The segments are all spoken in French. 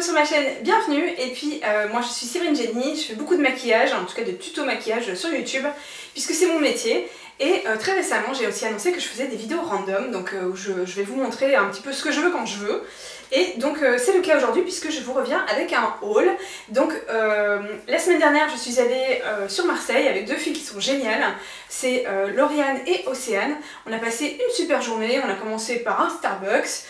sur ma chaîne, bienvenue. Et puis moi je suis Séverine Jenny, je fais beaucoup de maquillage, en tout cas de tuto maquillage sur YouTube puisque c'est mon métier. Et très récemment j'ai aussi annoncé que je faisais des vidéos random, donc où je vais vous montrer un petit peu ce que je veux quand je veux. Et donc c'est le cas aujourd'hui puisque je vous reviens avec un haul. Donc la semaine dernière je suis allée sur Marseille avec deux filles qui sont géniales. C'est Lauriane et Océane. On a passé une super journée, on a commencé par un Starbucks.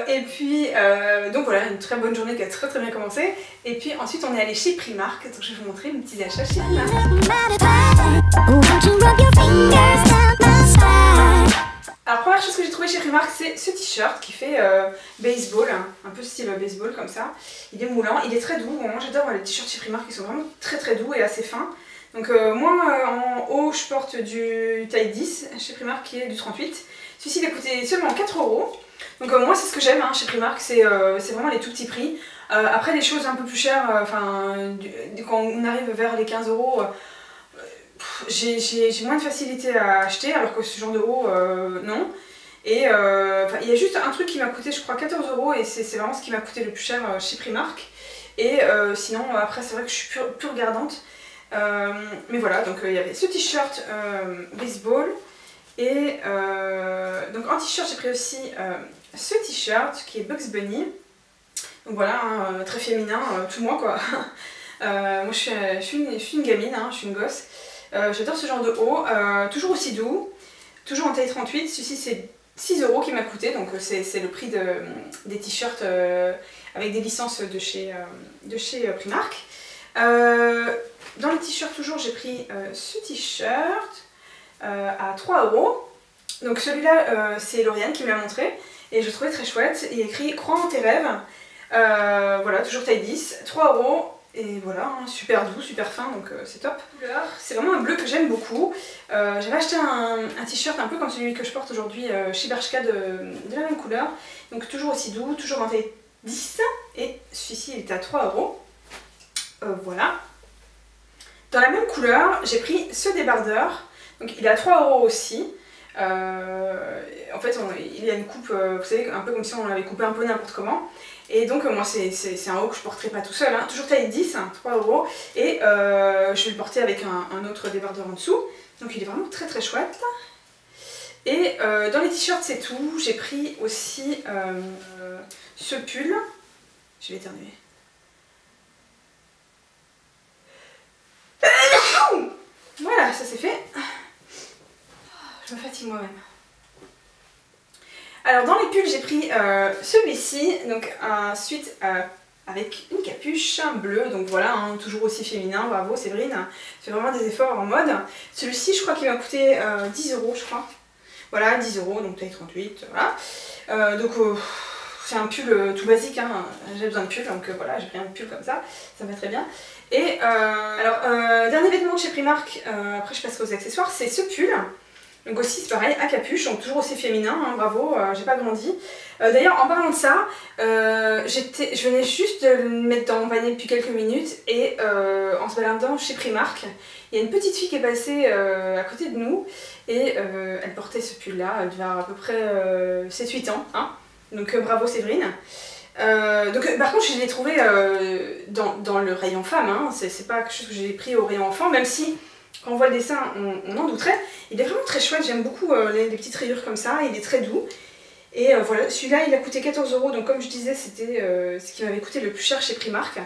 Et puis donc voilà, une très bonne journée qui a très bien commencé. Et puis ensuite on est allé chez Primark, donc je vais vous montrer mes petits achats chez Primark. Alors première chose que j'ai trouvé chez Primark, c'est ce t-shirt qui fait baseball, un peu style baseball comme ça. Il est moulant, il est très doux. Moi j'adore les t-shirts chez Primark, ils sont vraiment très doux et assez fins. Donc moi en haut je porte du taille 10 chez Primark qui est du 38. Celui-ci il a coûté seulement 4 €. Donc moi c'est ce que j'aime chez Primark, c'est vraiment les tout petits prix. Après les choses un peu plus chères, quand on arrive vers les 15 €, j'ai moins de facilité à acheter, alors que ce genre de haut, non. Et il y a juste un truc qui m'a coûté je crois 14 € et c'est vraiment ce qui m'a coûté le plus cher chez Primark. Et sinon après c'est vrai que je suis plus regardante. Mais voilà, donc il y avait ce t-shirt baseball. Et donc en t-shirt j'ai pris aussi ce t-shirt qui est Bugs Bunny. Donc voilà, très féminin, tout moi quoi. Moi je suis une gamine, je suis une gosse. J'adore ce genre de haut, toujours aussi doux, toujours en taille 38. Celui-ci c'est 6 € qui m'a coûté, donc c'est le prix des t-shirts avec des licences de chez Primark. Dans les t-shirts toujours j'ai pris ce t-shirt à 3 €. Donc celui-là c'est Lauriane qui me l'a montré et je le trouvais très chouette. Il est écrit crois en tes rêves. Voilà, toujours taille 10, 3 € et voilà, super doux, super fin, donc c'est top. C'est vraiment un bleu que j'aime beaucoup. J'avais acheté un t-shirt un peu comme celui que je porte aujourd'hui chez Bershka de la même couleur. Donc toujours aussi doux, toujours en taille 10 et celui-ci il était à 3 €. Voilà. Dans la même couleur, j'ai pris ce débardeur. Donc il est à 3 € aussi. En fait il y a une coupe, vous savez, un peu comme si on l'avait coupé un peu n'importe comment. Et donc moi c'est un haut que je porterai pas tout seul, toujours taille 10, 3 €. Et je vais le porter avec un autre débardeur en dessous. Donc il est vraiment très chouette. Et dans les t-shirts c'est tout. J'ai pris aussi ce pull. Je vais éternuer. Voilà, ça c'est fait. Je me fatigue moi-même. Alors dans les pulls j'ai pris celui-ci, donc un sweat avec une capuche bleue, donc voilà, toujours aussi féminin, bravo Séverine, c'est vraiment des efforts en mode. Celui-ci je crois qu'il m'a coûté 10 € je crois. Voilà, 10 €, donc taille 38, voilà. Donc c'est un pull tout basique, j'ai besoin de pull, donc voilà, j'ai pris un pull comme ça va très bien. Et alors, dernier vêtement de chez Primark, après je passerai aux accessoires, c'est ce pull. Donc aussi c'est pareil, à capuche, donc toujours aussi féminin, bravo, j'ai pas grandi. D'ailleurs en parlant de ça, je venais juste de le mettre dans mon panier depuis quelques minutes et en se baladant chez Primark, il y a une petite fille qui est passée à côté de nous et elle portait ce pull là, elle devait avoir à peu près 7-8 ans, donc bravo Séverine. Donc par contre je l'ai trouvé dans le rayon femme, c'est pas quelque chose que j'ai pris au rayon enfant, même si quand on voit le dessin on en douterait. Il est vraiment très chouette, j'aime beaucoup les petites rayures comme ça, il est très doux. Et voilà, celui-là il a coûté 14 €, donc comme je disais c'était ce qui m'avait coûté le plus cher chez Primark.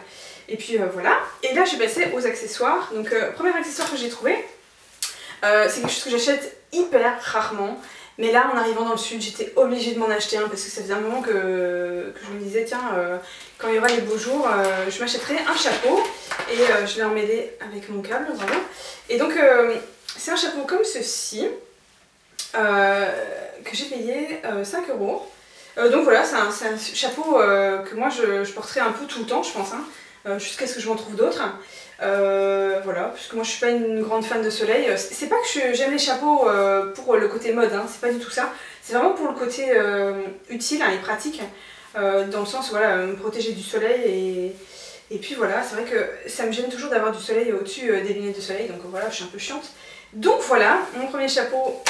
Et puis voilà, et là je suis passée aux accessoires. Donc premier accessoire que j'ai trouvé, c'est quelque chose que j'achète hyper rarement. Mais là, en arrivant dans le sud, j'étais obligée de m'en acheter un parce que ça faisait un moment que je me disais, tiens, quand il y aura les beaux jours, je m'achèterai un chapeau. Et je l'ai emmêlé avec mon câble, vraiment. Et donc, c'est un chapeau comme ceci, que j'ai payé 5 €. Donc voilà, c'est un chapeau que moi je porterai un peu tout le temps, je pense, jusqu'à ce que je m'en trouve d'autres. Voilà, puisque moi je suis pas une grande fan de soleil. C'est pas que j'aime les chapeaux pour le côté mode, c'est pas du tout ça. C'est vraiment pour le côté utile et pratique, dans le sens voilà, me protéger du soleil et puis voilà, c'est vrai que ça me gêne toujours d'avoir du soleil au-dessus des lunettes de soleil, donc voilà, je suis un peu chiante. Donc voilà, mon premier chapeau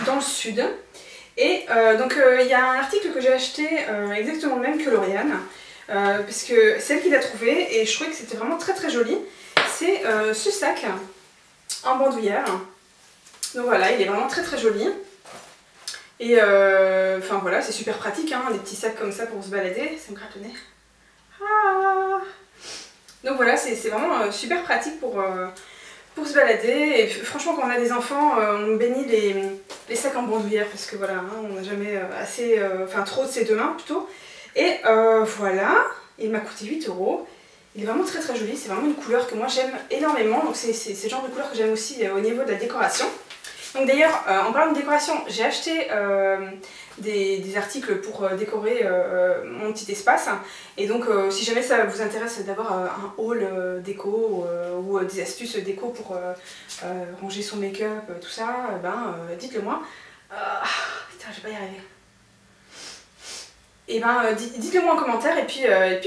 dans le sud. Et donc il y a un article que j'ai acheté exactement le même que Lauriane. parce que c'est elle qui l'a trouvé et je trouvais que c'était vraiment très très joli. C'est ce sac en bandoulière. Donc voilà, il est vraiment très très joli. Et enfin voilà, c'est super pratique, hein, des petits sacs comme ça pour se balader. Ça me gratte le nez. Ah, donc voilà, c'est vraiment super pratique pour se balader. Et franchement, quand on a des enfants, on bénit les sacs en bandoulière parce que voilà, hein, on n'a jamais assez, enfin trop de ses deux mains plutôt. Et voilà, il m'a coûté 8 €. Il est vraiment très très joli, c'est vraiment une couleur que moi j'aime énormément. Donc c'est le genre de couleur que j'aime aussi au niveau de la décoration. Donc d'ailleurs, en parlant de décoration, j'ai acheté des articles pour décorer mon petit espace. Et donc si jamais ça vous intéresse d'avoir un haul déco ou des astuces déco pour ranger son make-up, tout ça, dites-le moi. Putain, je vais pas y arriver. Et dites-le moi en commentaire et puis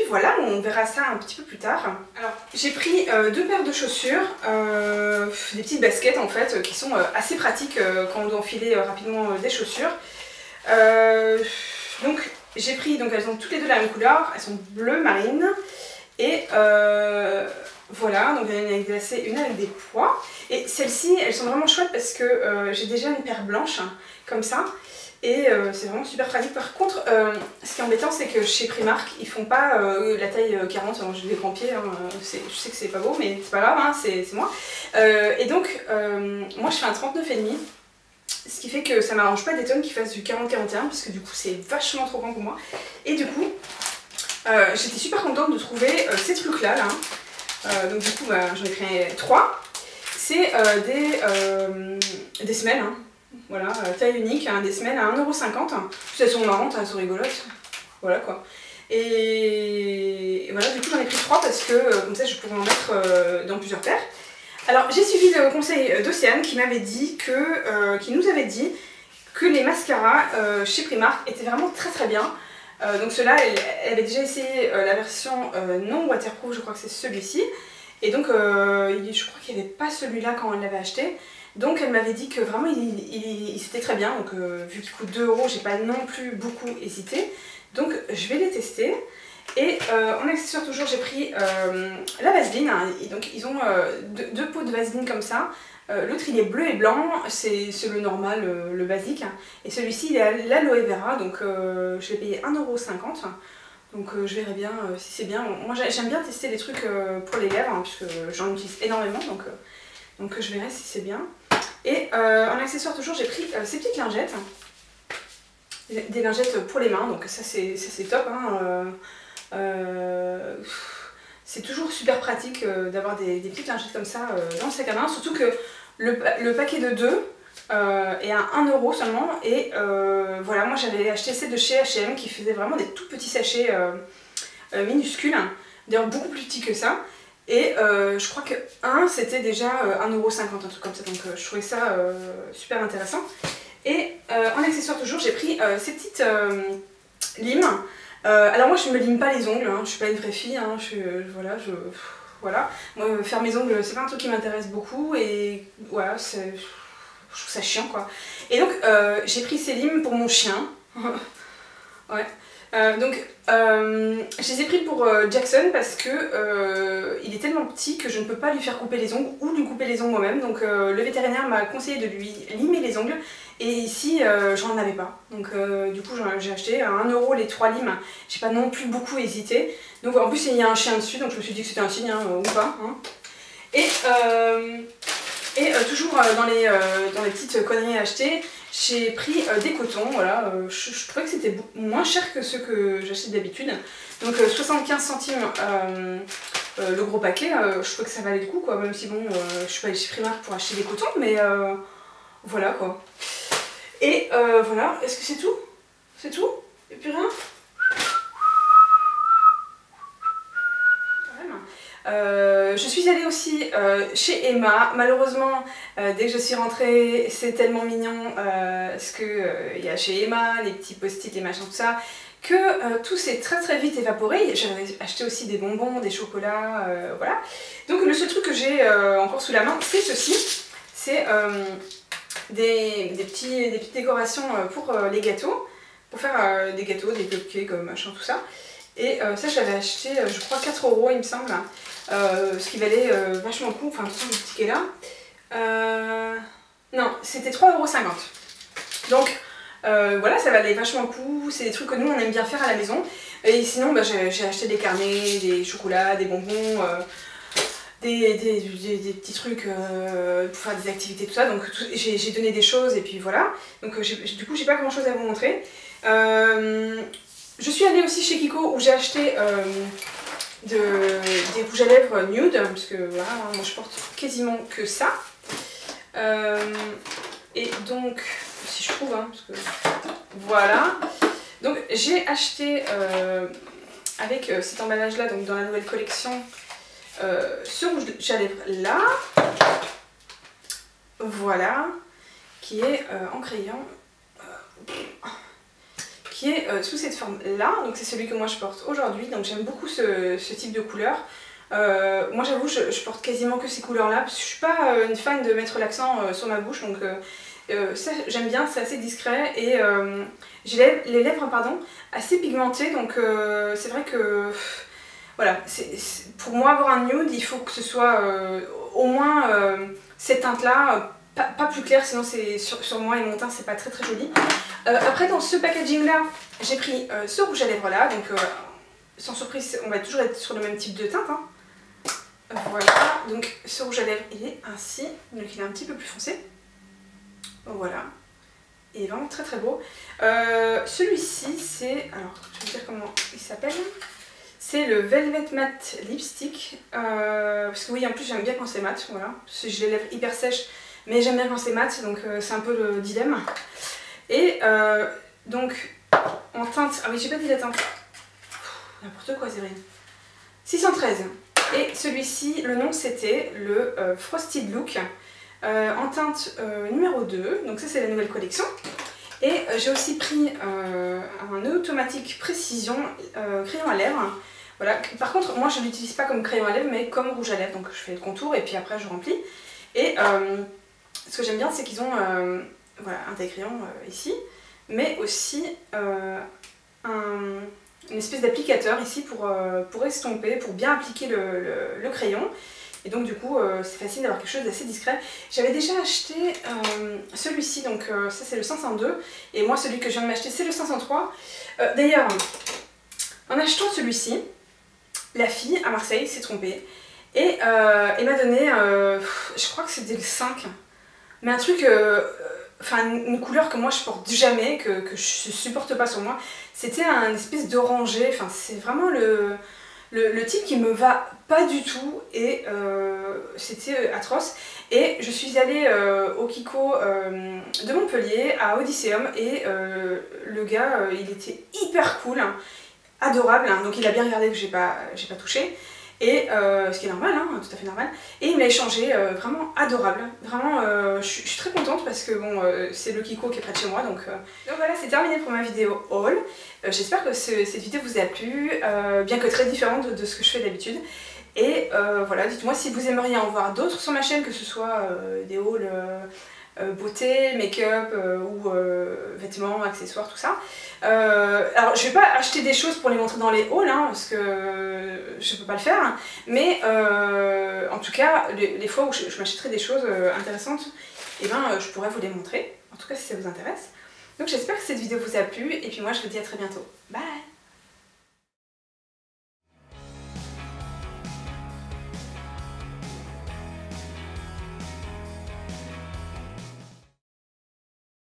voilà, on verra ça un petit peu plus tard. Alors j'ai pris deux paires de chaussures, des petites baskets en fait, qui sont assez pratiques quand on doit enfiler rapidement des chaussures. Donc j'ai pris, donc elles ont toutes les deux la même couleur, elles sont bleu marine et voilà, donc il y en a une avec des lacets, une avec des pois. Et celles-ci, elles sont vraiment chouettes parce que j'ai déjà une paire blanche, comme ça. Et c'est vraiment super pratique. Par contre, ce qui est embêtant, c'est que chez Primark, ils font pas la taille 40. Alors, j'ai des grands pieds, hein, je sais que c'est pas beau, mais c'est pas grave, hein, c'est moi. Et donc, moi je fais un 39,5. Ce qui fait que ça m'arrange pas des tonnes qui fassent du 40-41, parce que du coup, c'est vachement trop grand pour moi. Et du coup, j'étais super contente de trouver ces trucs-là. Là. Donc, du coup, j'en ai créé 3. C'est des semelles. Hein. Voilà, taille unique, hein, des semelles à 1,50 €. Elles sont marrantes, elles sont rigolotes. Voilà quoi. Et voilà, du coup j'en ai pris 3 parce que comme ça je pourrais en mettre dans plusieurs paires. Alors j'ai suivi le conseil d'Océane qui m'avait dit que, qui nous avait dit que les mascaras chez Primark étaient vraiment très très bien. Donc ceux-là, elle avait déjà essayé la version non waterproof, je crois que c'est celui-ci. Et donc je crois qu'il n'y avait pas celui-là quand elle l'avait acheté. Donc elle m'avait dit que vraiment il c'était très bien, donc vu qu'il coûte 2 €, j'ai pas non plus beaucoup hésité. Donc je vais les tester. Et en accessoire toujours j'ai pris la vaseline, hein, et donc ils ont deux pots de vaseline comme ça. L'autre il est bleu et blanc, c'est le normal, le basique. Et celui-ci il est à l'aloe vera, donc je l'ai payé 1,50 €. Donc je verrai bien si c'est bien. Moi j'aime bien tester les trucs pour les lèvres, hein, puisque j'en utilise énormément, donc je verrai si c'est bien. Et en accessoire toujours j'ai pris ces petites lingettes. Des lingettes pour les mains, donc ça c'est top. Hein, c'est toujours super pratique d'avoir des petites lingettes comme ça dans le sac à main. Surtout que le paquet de 2 est à 1 € seulement. Et voilà, moi j'avais acheté celle de chez H&M qui faisait vraiment des tout petits sachets minuscules. D'ailleurs beaucoup plus petits que ça. Et je crois que c'était déjà 1,50 €, un truc comme ça, donc je trouvais ça super intéressant. Et en accessoire toujours, j'ai pris ces petites limes. Alors moi je ne me lime pas les ongles, hein, je suis pas une vraie fille, hein, voilà. Moi faire mes ongles c'est pas un truc qui m'intéresse beaucoup et voilà, je trouve ça chiant quoi. Et donc j'ai pris ces limes pour mon chien. Ouais. Donc je les ai pris pour Jackson parce que il est tellement petit que je ne peux pas lui faire couper les ongles ou lui couper les ongles moi-même. Donc le vétérinaire m'a conseillé de lui limer les ongles et ici j'en avais pas. Donc du coup j'ai acheté à 1 € les 3 limes. J'ai pas non plus beaucoup hésité. Donc en plus il y a un chien dessus donc je me suis dit que c'était un signe hein, ou pas. Hein. Et toujours dans les petites conneries à acheter, j'ai pris des cotons, voilà, je trouvais que c'était moins cher que ceux que j'achète d'habitude. Donc 75 centimes le gros paquet, je trouvais que ça valait le coup quoi, même si bon, je suis pas allée chez Primark pour acheter des cotons, mais voilà quoi. Et voilà, est-ce que c'est tout? C'est tout? Et puis rien? Je suis allée aussi chez Emma. Malheureusement, dès que je suis rentrée, c'est tellement mignon ce qu'il y a chez Emma, les petits post-it, les machins, tout ça, que tout s'est très très vite évaporé. J'avais acheté aussi des bonbons, des chocolats, voilà. Donc le seul truc que j'ai encore sous la main, c'est ceci. C'est des petites décorations pour les gâteaux, pour faire des gâteaux, des cupcakes, machin, tout ça. Et ça je l'avais acheté je crois 4 € il me semble, ce qui valait vachement le coup, enfin de toute façon le ticket là. Non, c'était 3,50 €. Donc voilà, ça valait vachement le coup, c'est des trucs que nous on aime bien faire à la maison. Et sinon bah, j'ai acheté des carnets, des chocolats, des bonbons, des petits trucs pour faire des activités, tout ça. Donc j'ai donné des choses et puis voilà. Donc du coup j'ai pas grand chose à vous montrer. Je suis allée aussi chez Kiko où j'ai acheté des rouges à lèvres nude, parce que voilà, moi je porte quasiment que ça. Et donc, si je trouve, hein, parce que voilà. Donc j'ai acheté avec cet emballage là, donc dans la nouvelle collection, ce rouge à lèvres là, voilà, qui est en crayon, qui est sous cette forme là, donc c'est celui que moi je porte aujourd'hui, donc j'aime beaucoup ce type de couleur. Moi j'avoue je porte quasiment que ces couleurs là, parce que je suis pas une fan de mettre l'accent sur ma bouche, donc ça j'aime bien, c'est assez discret, et j'ai les lèvres pardon, assez pigmentées, donc c'est vrai que voilà, pour moi avoir un nude il faut que ce soit au moins cette teinte là, pas plus clair, sinon sur moi et mon teint c'est pas très joli. Après dans ce packaging là j'ai pris ce rouge à lèvres là, donc sans surprise on va toujours être sur le même type de teinte, hein. Voilà, donc ce rouge à lèvres il est ainsi, donc il est un petit peu plus foncé. Voilà, il est vraiment très beau. Celui-ci c'est, alors je vais vous dire comment il s'appelle. C'est le Velvet Matte Lipstick, parce que oui en plus j'aime bien quand c'est mat, voilà. J'ai les lèvres hyper sèches mais j'aime bien quand c'est mat, donc c'est un peu le dilemme. Et donc en teinte, ah oui j'ai pas dit la teinte, n'importe quoi Zérine, 613. Et celui-ci, le nom c'était le Frosted Look, en teinte numéro 2, donc ça c'est la nouvelle collection. Et j'ai aussi pris un automatique précision crayon à lèvres. Voilà. Par contre moi je ne l'utilise pas comme crayon à lèvres mais comme rouge à lèvres, donc je fais le contour et puis après je remplis. Et ce que j'aime bien c'est qu'ils ont voilà, un taille-crayon ici, mais aussi une espèce d'applicateur ici pour estomper, pour bien appliquer le crayon. Et donc du coup c'est facile d'avoir quelque chose d'assez discret. J'avais déjà acheté celui-ci, donc ça c'est le 502, et moi celui que je viens de m'acheter c'est le 503. D'ailleurs, en achetant celui-ci, la fille à Marseille s'est trompée et elle m'a donné, je crois que c'était le 5, mais un truc, enfin une couleur que moi je porte jamais, que je supporte pas sur moi. C'était un espèce d'orangé, enfin c'est vraiment le type qui me va pas du tout, et c'était atroce. Et je suis allée au Kiko de Montpellier, à Odysseum, et le gars il était hyper cool, hein, adorable, hein, donc il a bien regardé que j'ai pas touché. Et ce qui est normal, hein, tout à fait normal. Et il me l'a échangé, vraiment adorable. Vraiment, je suis très contente parce que bon, c'est le Kiko qui est près de chez moi. Donc voilà, c'est terminé pour ma vidéo haul. J'espère que cette vidéo vous a plu, bien que très différente de ce que je fais d'habitude. Et voilà, dites-moi si vous aimeriez en voir d'autres sur ma chaîne, que ce soit des hauls beauté, make-up ou vêtements, accessoires, tout ça. Alors je vais pas acheter des choses pour les montrer dans les hauls, hein, parce que je peux pas le faire, mais en tout cas les fois où je m'achèterai des choses intéressantes, et ben je pourrais vous les montrer, en tout cas si ça vous intéresse. Donc j'espère que cette vidéo vous a plu, et puis moi je vous dis à très bientôt. Bye!